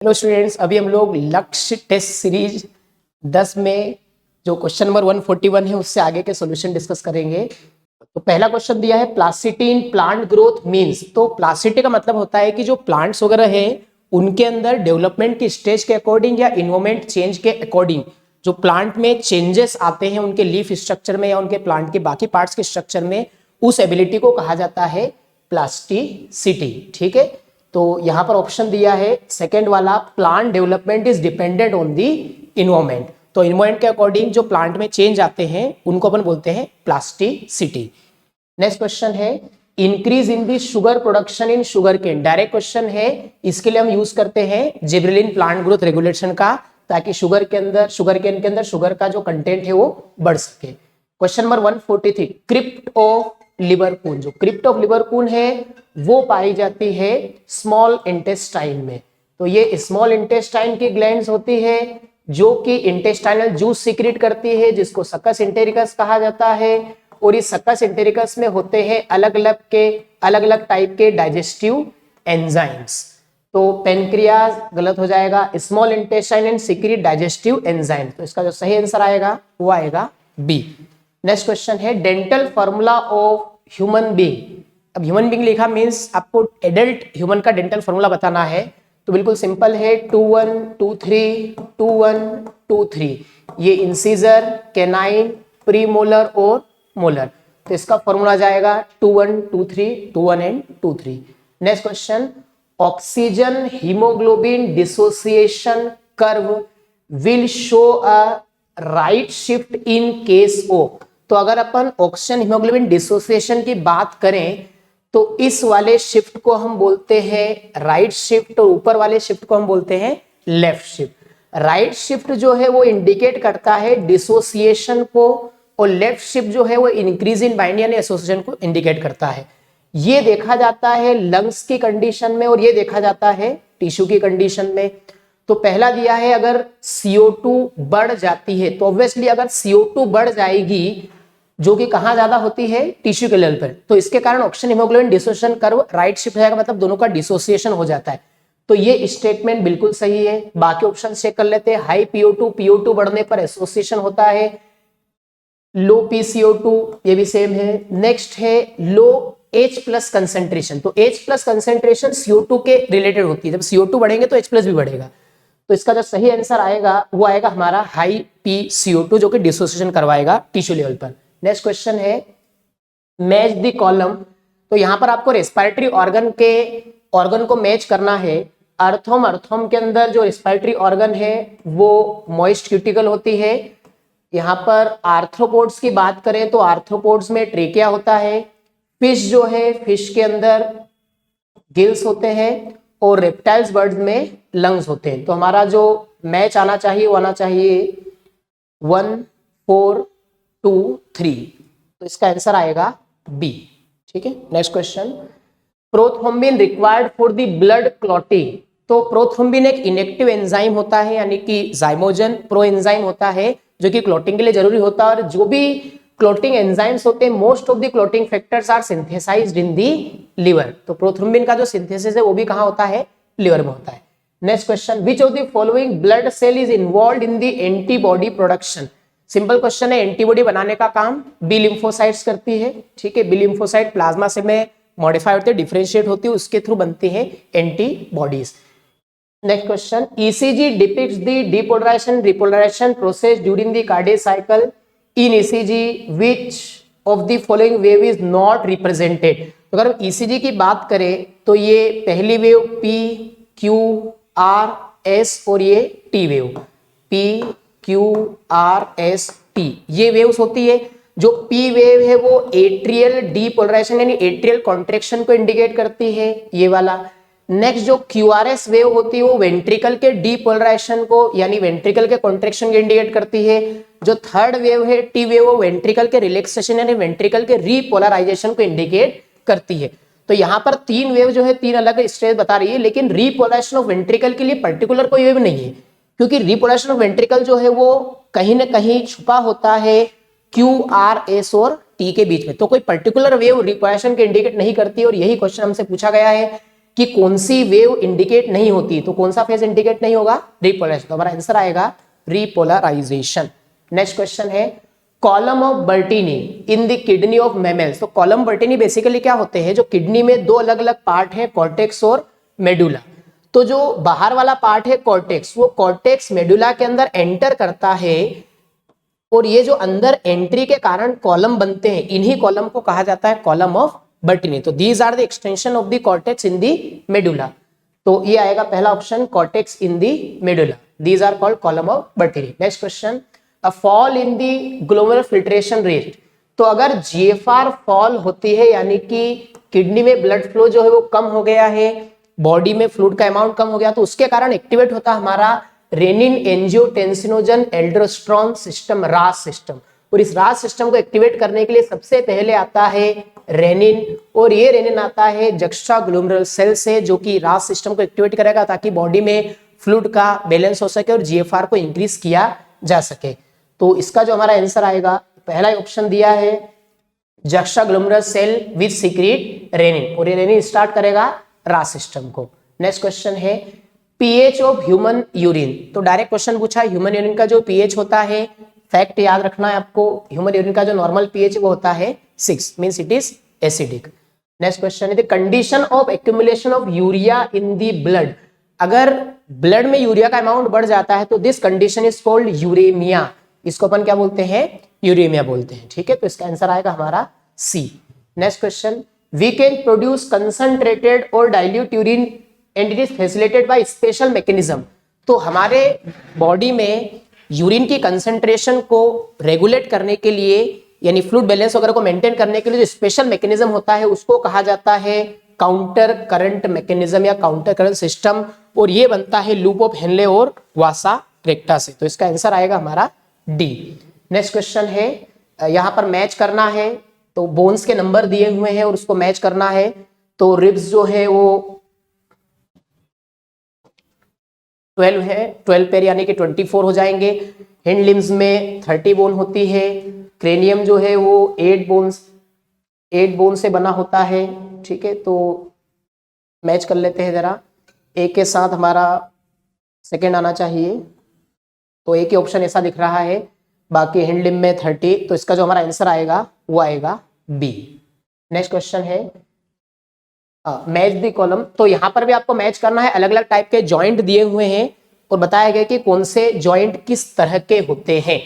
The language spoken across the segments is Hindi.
हेलो स्टूडेंट्स, अभी हम लोग लक्ष्य टेस्ट सीरीज 10 में जो क्वेश्चन नंबर 141 है उससे आगे के सॉल्यूशन डिस्कस करेंगे। तो पहला क्वेश्चन दिया है प्लासिटी इन प्लांट ग्रोथ मींस। तो प्लासिटी का मतलब होता है कि जो प्लांट्स वगैरह है उनके अंदर डेवलपमेंट की स्टेज के अकॉर्डिंग या इन्वायरमेंट चेंज के अकॉर्डिंग जो प्लांट में चेंजेस आते हैं उनके लीफ स्ट्रक्चर में या उनके प्लांट के बाकी पार्ट्स के स्ट्रक्चर में, उस एबिलिटी को कहा जाता है प्लास्टिसिटी। ठीक है, तो यहां पर ऑप्शन दिया है सेकेंड वाला, plant development is dependent on the environment. तो इन्वायरमेंट के अकॉर्डिंग जो प्लांट में चेंज आते हैं उनको अपन बोलते हैं प्लास्टिसिटी। नेक्स्ट क्वेश्चन है increase in the sugar production in sugarcane. Direct question है, इसके लिए हम यूज करते हैं जिब्रेलिन प्लांट ग्रोथ रेगुलेशन का, ताकि शुगर केन के अंदर शुगर का जो कंटेंट है वो बढ़ सके। Question number 143, crypt of Liverpool. जो क्रिप्ट ऑफ लिवरपूल है वो पाई जाती है स्मॉल इंटेस्टाइन में। तो ये स्मॉल इंटेस्टाइन की ग्लैंड्स होती है जो कि इंटेस्टाइनल जूस सीक्रेट करती है, जिसको सकस इंटेरिकस कहा जाता है। और इस सकस इंटेरिकस में होते हैं अलग अलग टाइप के डाइजेस्टिव एंजाइम्स। तो पेनक्रियाज गलत हो जाएगा, small intestine and secret digestive enzyme. तो इसका जो सही आंसर आएगा वो आएगा बी। नेक्स्ट क्वेश्चन है dental formula of human being. अब ह्यूमन बीइंग लिखा मींस आपको एडल्ट ह्यूमन का डेंटल फॉर्मूला बताना है। तो बिल्कुल सिंपल है, 2 1 2 3 2 1 2 3। ये इंसीजर, कैनाइन, प्रीमोलर और मोलर। तो इसका फॉर्मूला जाएगा 2 1 2 3 2 1 and 2 3। Next question, oxygen haemoglobin dissociation curve will show a right shift in case of. तो अगर अपन ऑक्सीजन हीमोग्लोबिन डिसोसिएशन की बात करें तो इस वाले शिफ्ट को हम बोलते हैं राइट शिफ्ट और ऊपर वाले शिफ्ट को हम बोलते हैं लेफ्ट शिफ्ट। राइट शिफ्ट जो है वो इंडिकेट करता है डिसोसिएशन को और लेफ्ट शिफ्ट जो है वो इंक्रीज इन बाइंडिंग यानी एसोसिएशन को इंडिकेट करता है। ये देखा जाता है लंग्स की कंडीशन में और ये देखा जाता है टिश्यू की कंडीशन में। तो पहला दिया है अगर CO2 बढ़ जाती है, तो ऑब्वियसली अगर CO2 बढ़ जाएगी जो कि कहां ज्यादा होती है टिश्यू के लेवल पर, तो इसके कारण oxygen haemoglobin dissociation curve right shift हो जाएगा, मतलब दोनों का डिसोसिएशन हो जाता है। तो ये स्टेटमेंट बिल्कुल सही है। बाकी ऑप्शन चेक कर लेते हैं। हाई PO2 बढ़ने पर एसोसिएशन होता है, लो PCO2 ये भी सेम है। नेक्स्ट है लो H+ कंसेंट्रेशन। तो H+ कंसेंट्रेशन CO2 के रिलेटेड होती है, जब CO2 बढ़ेंगे तो H+ भी बढ़ेगा। तो इसका जो सही आंसर आएगा वो आएगा हमारा हाई PCO2 जो कि डिसोसिएशन करवाएगा टिश्यू लेवल पर। नेक्स्ट क्वेश्चन है मैच द कॉलम। तो यहां पर आपको रेस्पिरेटरी ऑर्गन को मैच करना है। अर्थोम के अंदर जो रेस्पिरेटरी ऑर्गन है वो मॉइस्ट क्यूटिकल होती है। यहां पर आर्थ्रोपोड्स की बात करें तो आर्थ्रोपोड्स में ट्रेकिया होता है। फिश जो है, फिश के अंदर गिल्स होते हैं और रेप्टाइल्स बर्ड्स में लंग्स होते हैं। तो हमारा जो मैच आना चाहिए वो आना चाहिए 1 4 2 3। तो इसका आंसर आएगा बी। ठीक है, next question, prothrombin required for the blood clotting. तो प्रोथ्रोम्बिन एक इनेक्टिव एंजाइम होता है यानी कि जाइमोजन प्रो एंजाइम होता है जो कि क्लॉटिंग के लिए जरूरी होता है। और जो भी क्लॉटिंग एंजाइम्स होते हैं most of the clotting factors are synthesised in the liver. तो प्रोथ्रोम्बिन का जो सिंथेसिस है वो भी कहां होता है, लिवर में होता है। Next question, which of the following blood cell is involved in the antibody production. Simple question है, एंटीबॉडी बनाने का काम बी लिम्फोसाइट्स करती है। ठीक है, बी लिम्फोसाइट प्लाज्मा से में मॉडिफाई होते हैं, डिफरेंशिएट होती है, उसके थ्रू बनती है antibodies. Next question, ECG depicts the depolarisation repolarisation process during the cardiac cycle. In ECG which of the following wave is not represented। तो अगर हम ECG की बात करें तो ये पहली wave P Q R S और ये T wave P Q R S T ये वेव्स होती है। जो P वेव है वो एट्रियल डीपोलराइजेशन यानी एट्रियल कॉन्ट्रैक्शन को इंडिकेट करती है, ये वाला। नेक्स्ट जो QRS वेव होती है वो वेंट्रिकल के डीपोलराइजेशन को यानी वेंट्रिकल के कॉन्ट्रैक्शन को इंडिकेट करती है। जो थर्ड वेव है T वेव वो वेंट्रिकल के रिलैक्सेशन यानी वेंट्रिकल के रीपोलराइजेशन को इंडिकेट करती है। तो यहाँ पर 3 वेव जो है 3 अलग स्टेज बता रही है, लेकिन रीपोलराइजेशन ऑफ वेंट्रिकल के लिए पर्टिकुलर कोई वेव नहीं है, क्योंकि रीपोलराइजेशन ऑफ वेंट्रिकल जो है वो कहीं ना कहीं छुपा होता है QRS और T के बीच में। तो कोई पर्टिकुलर वेव रिपोलराइजेशन के इंडिकेट नहीं करती और यही क्वेश्चन हमसे पूछा गया है कि कौन सी वेव इंडिकेट नहीं होती, तो कौन सा फेज इंडिकेट नहीं होगा, रिपोलराइजेशन। तो हमारा आंसर आएगा रिपोलराइजेशन। नेक्स्ट क्वेश्चन है column of बर्टीनी in the kidney of mammals. तो कॉलम बर्टीनी बेसिकली क्या होते हैं, जो किडनी में दो अलग अलग पार्ट है, कॉर्टेक्स और मेडुला। तो जो बाहर वाला पार्ट है कॉर्टेक्स, वो कॉर्टेक्स मेडुला के अंदर एंटर करता है और ये जो अंदर एंट्री के कारण कॉलम बनते हैं, इन्हीं कॉलम को कहा जाता है कॉलम ऑफ बर्टीनी। तो these are the extension of the cortex in the medulla. तो ये आएगा पहला option, cortex in the medulla, these are called column of Bertini. Next question, a fall in the glomerular filtration rate. तो अगर जीएफआर फॉल होती है, यानी कि किडनी में ब्लड फ्लो जो है वो कम हो गया है, बॉडी में फ्लूइड का अमाउंट कम हो गया, तो उसके कारण एक्टिवेट होता है हमारा रेनिन एंजियोटेंसिनोजन एल्डोस्टेरोन सिस्टम, रास सिस्टम। और इस रास सिस्टम को एक्टिवेट करने के लिए सबसे पहले आता है रेनिन, और ये रेनिन आता है जक्स्ट्रा ग्लोमेरुलर सेल से, जो कि रास सिस्टम को एक्टिवेट करेगा ताकि बॉडी में फ्लूइड का बैलेंस हो सके और जीएफआर को इंक्रीज किया जा सके। तो इसका जो हमारा आंसर आएगा, पहला ऑप्शन दिया है juxtaglomerular cell with secrete renin, और ये रेनिन स्टार्ट करेगा रास सिस्टम को। नेक्स्ट क्वेश्चन है पीएच ऑफ ह्यूमन यूरिन। तो डायरेक्ट क्वेश्चन पूछा, ह्यूमन यूरिन का जो पीएच होता है, फैक्ट याद रखना है आपको, ह्यूमन यूरिन का जो नॉर्मल पीएच वो होता है 6, means it is acidic. Next question है the condition of accumulation of urea in the blood. अगर ब्लड में यूरिया का अमाउंट बढ़ जाता है तो this condition is called uraemia. इसको अपन क्या बोलते हैं, यूरेमिया बोलते हैं। ठीक है, तो इसका आंसर आएगा हमारा C. Next question, we can produce concentrated और dilute urine and it is facilitated by special mechanism. तो हमारे बॉडी में यूरिन की कंसंट्रेशन को रेगुलेट करने के लिए, यानी फ्लूइड बैलेंस वगैरह को मेंटेन करने के लिए जो स्पेशल मैकेनिज्म होता है उसको कहा जाता है काउंटर करंट मैकेनिज्म या काउंटर करंट सिस्टम, और ये बनता है लूप ऑफ हेनले और वासा रेक्टा से। तो इसका आंसर आएगा हमारा डी। नेक्स्ट क्वेश्चन है, यहां पर मैच करना है, तो बोन्स के नंबर दिए हुए हैं और उसको मैच करना है। तो रिब्स जो है वो 12 है, 12 पेयर यानी कि 24 हो जाएंगे। हैंड लिम्स में 30 बोन होती है। क्रेनियम जो है वो 8 बोन से बना होता है। ठीक है, तो मैच कर लेते हैं जरा, ए के साथ हमारा सेकेंड आना चाहिए, तो एक ही ऑप्शन ऐसा दिख रहा है, बाकी हैंड लिम्ब में 30, तो इसका जो हमारा आंसर आएगा वो आएगा बी। नेक्स्ट क्वेश्चन है मैच द कॉलम। तो यहां पर भी आपको मैच करना है, अलग अलग टाइप के जॉइंट दिए हुए हैं और बताया गया कि कौन से जॉइंट किस तरह के होते हैं।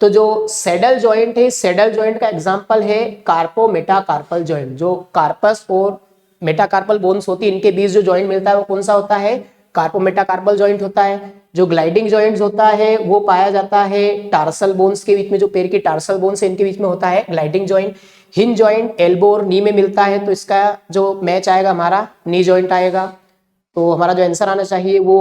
तो जो सैडल जॉइंट है, सैडल जॉइंट का एग्जांपल है कार्पो मेटाकार्पल जॉइंट। जो कार्पस और मेटाकार्पल बोन्स होती है, इनके बीच जो जॉइंट मिलता है वो कौन सा होता है, कार्पो मेटाकार्पल जॉइंट होता है। जो ग्लाइडिंग जॉइंट्स होता है वो पाया जाता है टार्सल बोन्स के बीच में, जो पैर की टार्सल बोन्स है इनके बीच में होता है gliding joint. Hinge joint elbow और नी में मिलता है, तो इसका जो मैच आएगा हमारा नी जॉइंट आएगा। तो हमारा जो आंसर आना चाहिए वो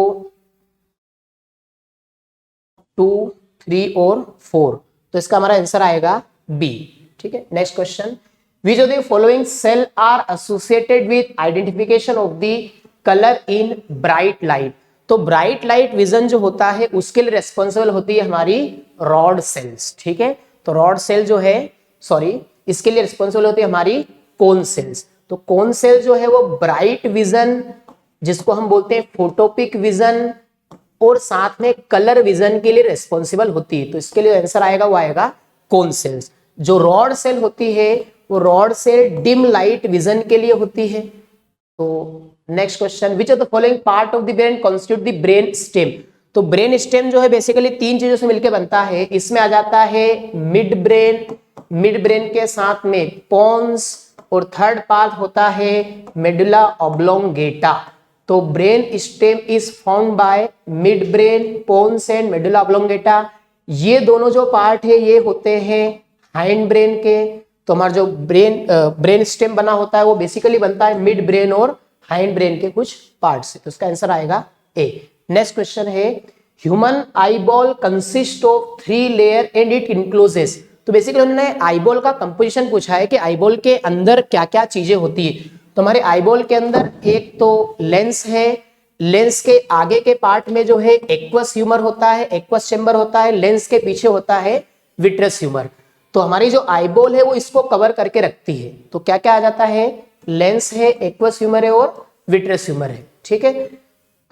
2, 3 और 4, तो इसका हमारा आंसर आएगा बी। ठीक है, next question, which of the following cell are associated with identification of the colour in bright light. तो ब्राइट लाइट विजन जो होता है उसके लिए रेस्पॉन्सिबल होती है हमारी रॉड सेल्स। ठीक है, तो रॉड सेल जो है, सॉरी, इसके लिए रिस्पॉन्सिबल होती है हमारी कोन सेल्स। तो कोन सेल जो है वो ब्राइट विजन, जिसको हम बोलते हैं फोटोपिक विजन, और साथ में कलर विजन के लिए रिस्पॉन्सिबल होती है। तो इसके लिए आंसर आएगा वो आएगा कोन सेल्स। जो रॉड सेल होती है वो rod cell dim light vision के लिए होती है। तो next question, which of the following part of the brain constitute the brain stem. तो ब्रेन स्टेम जो है बेसिकली 3 चीजों से मिलकर बनता है। इसमें आ जाता है मिड ब्रेन के साथ में पोन्स, और थर्ड पार्ट होता है मेडुला ऑब्लोंगेटा। तो brain stem is found by midbrain, pons and medulla oblongata. ये दोनों जो पार्ट है ये होते हैं हाइंड ब्रेन के। तो हमारा जो ब्रेन स्टेम बना होता है वो बेसिकली बनता है मिड ब्रेन और हाइंड ब्रेन के कुछ पार्ट से। तो इसका आंसर आएगा ए। नेक्स्ट क्वेश्चन है, human eyeball consist of 3 layer and it encloses. तो बेसिकली उन्होंने आईबॉल का कंपोजिशन पूछा है कि आईबॉल के अंदर क्या क्या चीजें होती है। तो हमारे आईबॉल के अंदर एक तो लेंस है, लेंस के आगे के पार्ट में जो है एक्वस ह्यूमर होता है, एक्वस चेंबर होता है, लेंस के पीछे होता है विट्रस ह्यूमर। तो हमारी जो आईबॉल है वो इसको कवर करके रखती है। तो क्या क्या आ जाता है, लेंस है, एक्वस ह्यूमर है और विट्रस ह्यूमर है, ठीक है।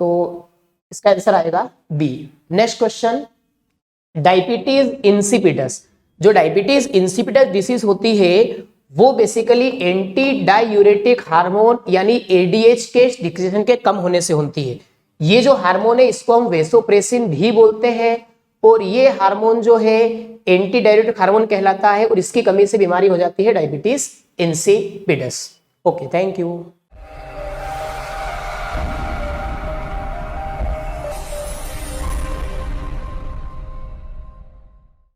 तो इसका आंसर आएगा B. Next question, diabetes insipidus. जो डायबिटीज इंसिपिडस डिसीज होती है वो बेसिकली एंटी डायूरेटिक हार्मोन यानी एडीएच के डिक्रीशन के कम होने से होती है। ये जो हार्मोन है इसको हम वेसोप्रेसिन भी बोलते हैं, और ये हार्मोन जो है एंटी डायूरेटिक हार्मोन कहलाता है, और इसकी कमी से बीमारी हो जाती है diabetes insipidus. Okay, thank you.